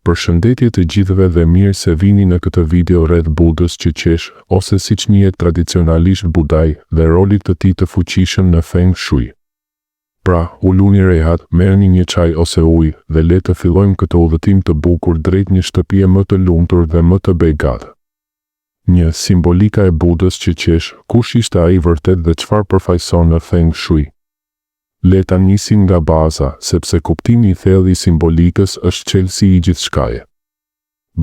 Përshëndetje të gjithëve dhe mirë se vini në këtë video rreth Budës që qesh, ose siç njihet tradicionalisht Budai dhe rolit të tij të fuqishëm në Feng Shui. Pra, uluni rehat, merrni një çaj ose ujë dhe le të fillojmë këtë udhëtim të bukur drejt një shtëpie më të lumtur dhe më të begatë. Një simbolika e Budës që qesh, kush ishte ai vërtet dhe çfarë përfaqëson në Feng Shui? Le ta nisim nga baza, sepse kuptimi i thellë i simbolikës është çelësi i gjithçkaje.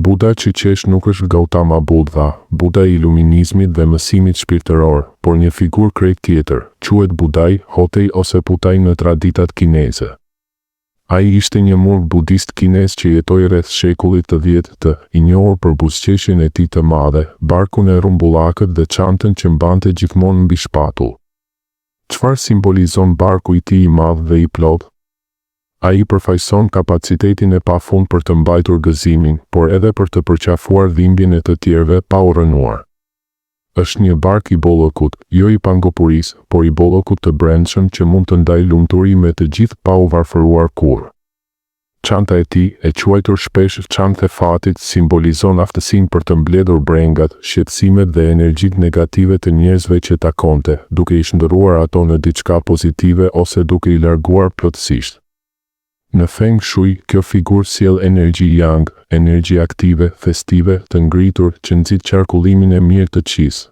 Buda që qesh nuk është Gautama Buddha, Buda i iluminizmit dhe mësimit shpirtëror, por një figurë krejt tjetër, quhet Budai, Hotei ose Putai në traditat kineze. Ai ishte një murg budist kinez që jetoi rreth shekullit të 10 i njohur për buzëqeshjen e tij të madhe, barkun e rrumbullakët dhe çantën që mbante gjithmonë mbi shpatull. Çfarë simbolizon barku i tij i madh dhe i plot? Ai përfaqëson kapacitetin e pafund për të mbajtur gëzimin, por edhe për të përqafuar dhimbjen e të tjerëve pa u rënuar. Është një bark i bollokut, jo i pangopurisë, por i bollokut të brendshëm që mund të ndajë lumturi me të gjithë pa u varfëruar kurrë. Çanta e tij, e quajtur shpesh çantë e fatit, simbolizon aftësinë për të mbledhur brengat, shqetësimet dhe energjitë negative të njerëzve që takonte, duke i shndërruar ato në diçka pozitive ose duke i larguar plotësisht. Në Feng Shui, kjo figurë sjell energji yang, energji aktive, festive, të ngritur, që nxit qarkullimin e mirë të qisë.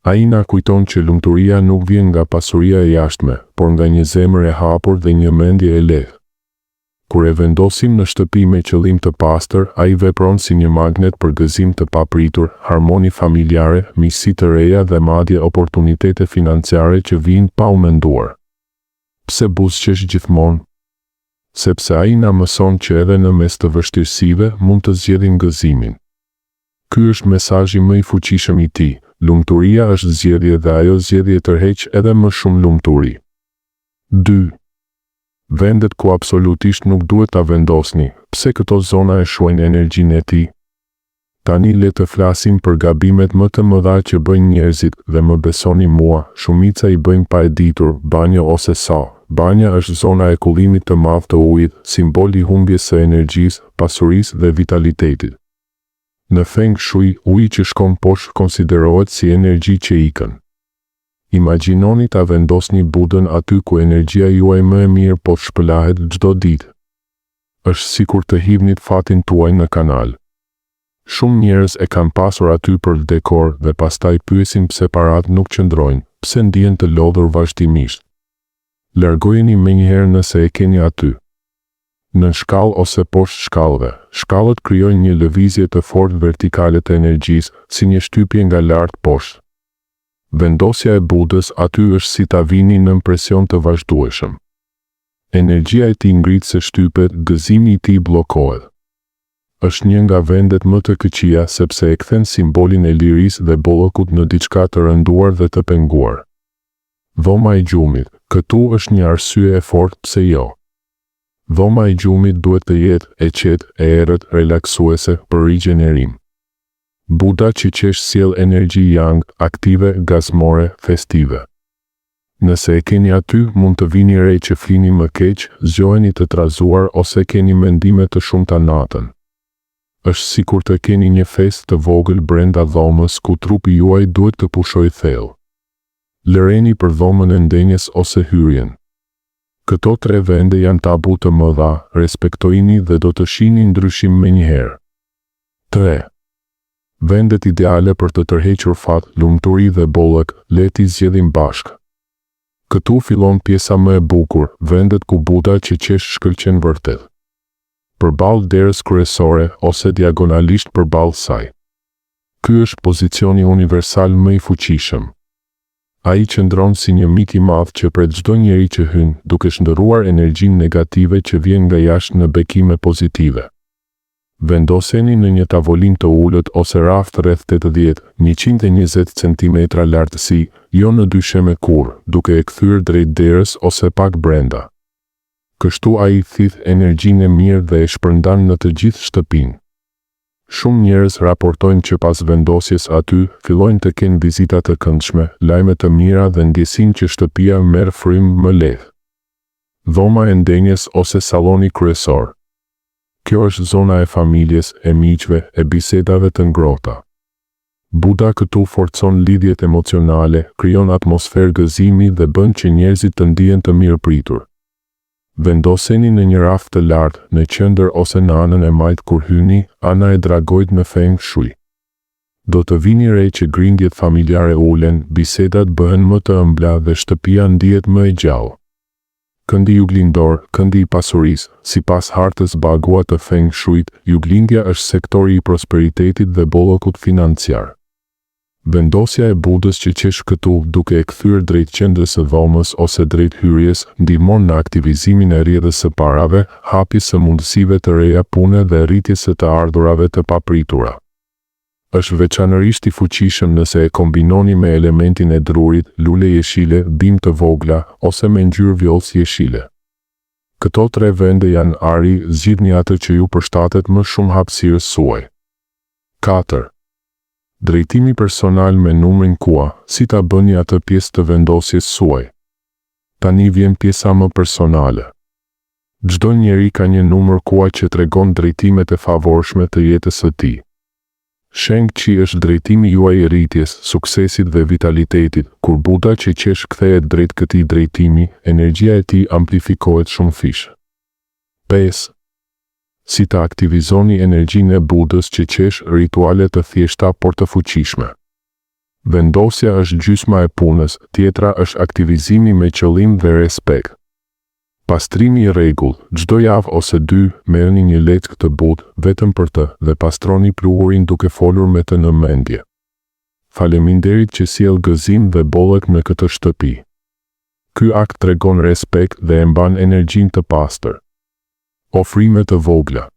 Ai na kujton që lumturia nuk vjen nga pasuria e jashtme, por nga një zemër e hapur dhe një mendje e lehtë. Kur e vendosim në shtëpi me qëllim të pastër, ai vepron si një magnet për gëzim të papritur, harmoni familjare, miqësi të reja dhe madje oportunitete financiare që vijnë pa u menduar. Pse buzëqesh gjithmonë? Sepse ai na mëson që edhe në mes të vështirësive mund të zgjedhim gëzimin. Ky është mesazhi më i fuqishëm i tij. Lumturia është zgjedhje dhe ajo zgjedhje tërheq edhe më shumë lumturi. 2. Vendet ku absolutisht nuk duhet ta vendosni, pse këto zona e shuajnë energjinë e tij? Tani le të flasim për gabimet më të mëdha që bëjnë njerëzit dhe më besoni mua, shumica i bëjnë pa e ditur, banjo ose sa. Banja është zona e kullimit të madh të ujit, simbol i humbjes së energjisë, pasurisë dhe vitalitetit. Në Feng Shui, uji që shkon poshtë konsiderohet si energji që ikën. Imagjinoni ta vendosni Budën aty ku energjia juaj më e mirë po shpëlahet çdo ditë. Është sikur të hidhnit fatin tuaj në kanal. Shumë njerëz e kanë pasur aty për dekor dhe pastaj pyesin pse parat nuk qëndrojnë, pse ndihen të lodhur vazhdimisht. Largojeni menjëherë nëse e keni aty. Në shkallë ose poshtë shkallëve, shkallët krijojnë një lëvizje të fortë vertikale të energjisë, si një shtypje nga lart poshtë. Vendosja e Budës aty është si ta vini në presion të vazhdueshëm. Energjia e tij ngrihet se shtypet, gëzimi i tij bllokohet. Është një nga vendet më të këqija sepse e kthen simbolin e lirisë dhe bollokut në diçka të rënduar dhe të penguar. Dhoma e gjumit, këtu është një arsye e fortë pse jo. Dhoma e gjumit duhet të jetë e qetë, e errët, relaksuese për rigjenerim. Buda që qesh sjell energji yang, aktive, gazmore, festive. Nëse e keni aty, mund të vini re që flini më keq, zgjoheni të trazuar ose keni mendime të shumta natën. Është sikur të keni një festë të vogël brenda dhomës ku trupi juaj duhet të pushojë thellë. Lëreni për dhomën e ndenjes ose hyrjen. Këto 3 vende janë tabu të mëdha, respektojini dhe do të shihni ndryshim menjëherë. 3. Vendet ideale për të tërhequr fat, lumturi dhe bollëk, le t'i zgjedhim bashkë. Këtu fillon pjesa më e bukur, vendet ku Buda që qesh shkëlqen vërtet. Përballë derës kryesore ose diagonalisht përballë saj. Ky është pozicioni universal më i fuqishëm. Ai qëndron si një mik i madh që pret çdo njeri që hyn, duke shndërruar energjinë negative që vjen nga jashtë në bekime pozitive. Vendoseni në një tavolinë të ulët ose raft rreth 80-120 cm lartësi, jo në dysheme kurrë, duke e kthyer drejt derës ose pak brenda. Kështu ai thith energjinë e mirë dhe e shpërndan në të gjithë shtëpinë. Shumë njerëz raportojnë që pas vendosjes aty, fillojnë të kenë vizita të këndshme, lajme të mira dhe ndjesinë që shtëpia merr frymë më lehtë. Dhoma e ndenjes ose salloni kryesor. Kjo është zona e familjes, e miqve, e bisedave të ngrohta. Buda këtu forcon lidhjet emocionale, krijon atmosferë gëzimi dhe bën që njerëzit të ndihen të mirëpritur. Vendoseni në një raft të lartë, në qendër ose në anën e majtë kur hyni, ana e dragojt në Feng Shui. Do të vini re që grindjet familjare ulen, bisedat bëhen më të ëmbla dhe shtëpia ndihet më e gjallë. Këndi juglindor, këndi i pasurisë, sipas hartës bagua të Feng Shuit, juglindja është sektori i prosperitetit dhe bollokut financiar. Vendosja e Budës që qesh këtu duke e kthyer drejt qendrës së dhomës ose drejt hyrjes, ndihmon në aktivizimin e rrjedhës së parave, hapjes së mundësive të reja pune dhe rritjes së të ardhurave të papritura. Është veçanërisht i fuqishëm nëse e kombinoni me elementin e drurit, lule jeshile, bimë të vogla, ose me ngjyrë vjollës jeshile. Këto 3 vende janë ari, zgjidhni atë që ju përshtatet më shumë hapësirës suaj. 4. Drejtimi personal me numrin KUA, si ta bëni atë pjesë të vendosjes suaj. Tani vjen pjesa më personale. Çdo njeri ka një numër KUA që tregon drejtimet e favorshme të jetës së tij. Sheng Qi është drejtimi juaj i rritjes, suksesit dhe vitalitetit, kur Buda që qesh kthehet drejt këtij drejtimi, energjia e tij amplifikohet shumë fish. 5. Si të aktivizoni energjinë e Budës që qesh, rituale të thjeshta por të fuqishme. Vendosja është gjysma e punës, tjetra është aktivizimi me qëllim dhe respekt. Pastrimi i rregull, çdo javë ose 2, merrni një leckë të butë vetëm për të dhe pastroni pluhurin duke folur me të në mendje. Faleminderit që sjell gëzim dhe bollëk në këtë shtëpi. Ky akt tregon respekt dhe e mban energjinë të pastër. Ofrime të vogla.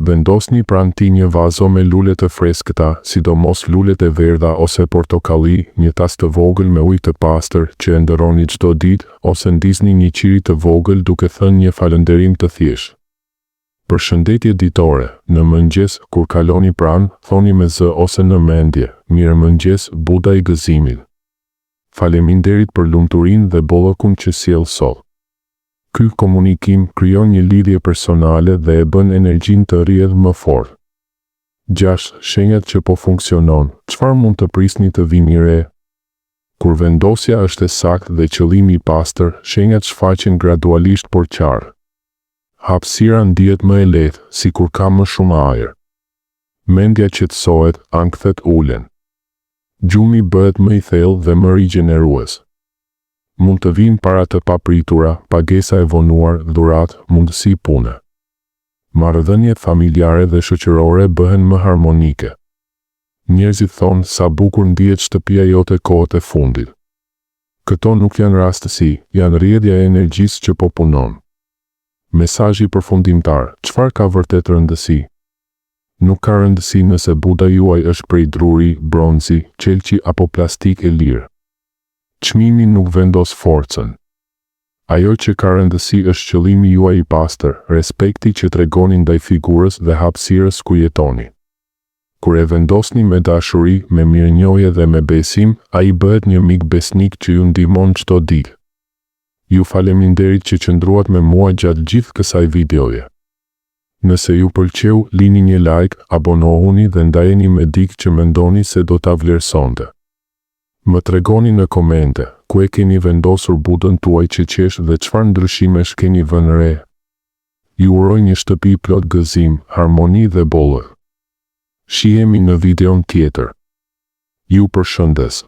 Vendosni pranë tij një vazo me lule të freskëta, sidomos lulet e verdha ose portokalli, një tas të vogël me ujë të pastër që e ndërroni çdo ditë, ose ndisni një qiri të vogël duke thënë një falënderim të thjeshtë. Përshëndetje ditore, në mëngjes kur kaloni pranë, thoni me zë ose në mendje, mirëmëngjes, Buda i gëzimit. Faleminderit për lumturinë dhe bollëkun që sjell sot. Ky komunikim krijon një lidhje personale dhe e bën energjinë të rrjedhë më fort. 6. Shenjat që po funksionon. Çfarë mund të prisni të vini re? Kur vendosja është e saktë dhe qëllimi i pastër, shenjat shfaqen gradualisht por qartë. Hapësira ndihet më e lehtë, sikur ka më shumë ajër. Mendja qetësohet, ankthet ulen. Gjumi bëhet më i thellë dhe më rigjenerues. Mund të vinë para të papritura, pagesa e vonuar, dhuratë, mundësi pune. Marrëdhëniet familjare dhe shoqërore bëhen më harmonike. Njerëzit thonë sa bukur ndihet shtëpia jote kohët e fundit. Këto nuk janë rastësi, janë rrjedhja e energjisë që po punon. Mesazhi përfundimtar, çfarë ka vërtet rëndësi? Nuk ka rëndësi nëse Buda juaj është prej druri, bronzi, qelçi apo plastik e lirë. Çmimi nuk vendos forcën. Ajo që ka rëndësi është qëllimi juaj i pastër, respekti që tregoni ndaj figurës dhe hapësirës ku jetoni. Kur e vendosni me dashuri, me mirënjohje dhe me besim, ai bëhet një mik besnik që ju ndihmon çdo ditë. Ju faleminderit që qëndruat me mua gjatë gjithë kësaj videoje. Nëse ju pëlqeu, lini një like, abonohuni dhe ndajeni me dikë që mendoni se do ta vlerësonte. Më tregoni në komente, ku e keni vendosur Budën tuaj që qesh dhe çfarë ndryshimesh keni vënë re. Ju uroj një shtëpi plot gëzim, harmoni dhe bollëk. Shihemi në videon tjetër. Ju përshëndes.